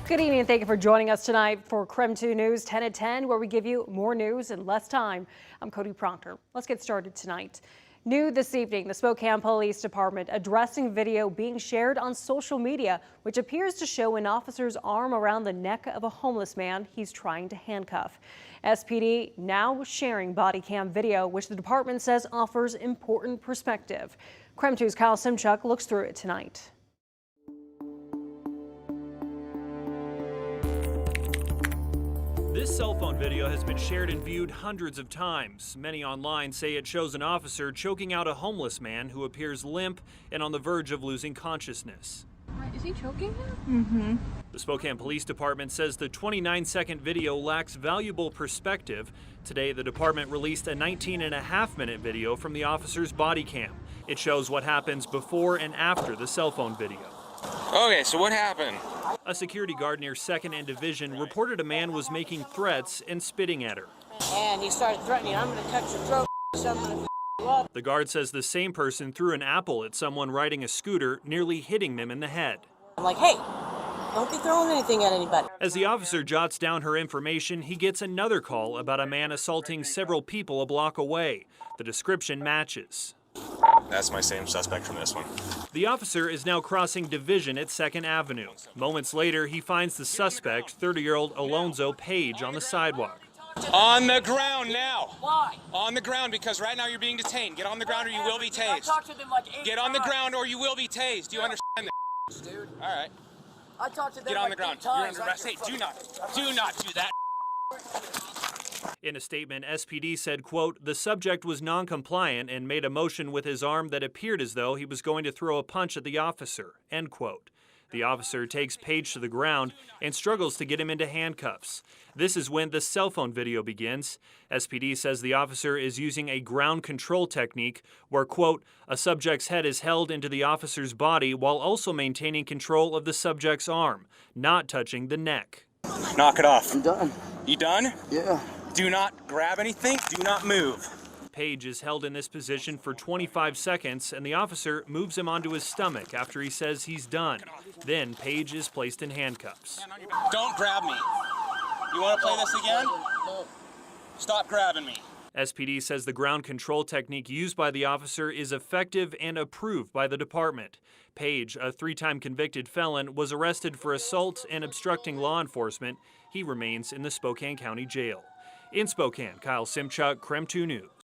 Good evening and thank you for joining us tonight for KREM 2 News 10 at 10, where we give you more news in less time. I'm Cody Proctor. Let's get started tonight. New this evening, the Spokane Police Department addressing video being shared on social media, which appears to show an officer's arm around the neck of a homeless man he's trying to handcuff. SPD now sharing body cam video, which the department says offers important perspective. KREM 2's Kyle Simchuk looks through it tonight. This cell phone video has been shared and viewed hundreds of times. Many online say it shows an officer choking out a homeless man who appears limp and on the verge of losing consciousness. Is he choking him? Mm-hmm. The Spokane Police Department says the 29-second video lacks valuable perspective. Today, the department released a 19.5-minute video from the officer's body cam. It shows what happens before and after the cell phone video. Okay, so what happened? A security guard near 2nd and Division reported a man was making threats and spitting at her. And he started threatening, I'm going to cut your throat, I'm going to you up. The guard says the same person threw an apple at someone riding a scooter, nearly hitting them in the head. I'm like, hey, don't be throwing anything at anybody. As the officer jots down her information, he gets another call about a man assaulting several people a block away. The description matches. That's my same suspect from this one. The officer is now crossing Division at 2nd Avenue. Moments later, he finds the suspect, 30-year-old Alonzo Page, on the sidewalk. On the ground now. Why? On the ground, because right now you're being detained. Get on the ground or you will be I tased. talked to them like 8 Get on the times. ground or you will be tased. Do you understand that? Dude, All right. I talked to them Get on like the ground. 8 You're times. under arrest. Hey, do not do that. In a statement, SPD said, quote, the subject was non-compliant and made a motion with his arm that appeared as though he was going to throw a punch at the officer, end quote. The officer takes Page to the ground and struggles to get him into handcuffs. This is when the cell phone video begins. SPD says the officer is using a ground control technique where, quote, a subject's head is held into the officer's body while also maintaining control of the subject's arm, not touching the neck. Knock it off. I'm done. You done? Yeah. Do not grab anything. Do not move. Page is held in this position for 25 seconds, and the officer moves him onto his stomach after he says he's done. Then Page is placed in handcuffs. Don't grab me. You want to play this again? Stop grabbing me. SPD says the ground control technique used by the officer is effective and approved by the department. Page, a 3-time convicted felon, was arrested for assault and obstructing law enforcement. He remains in the Spokane County Jail. In Spokane, Kyle Simchuk, KREM 2 News.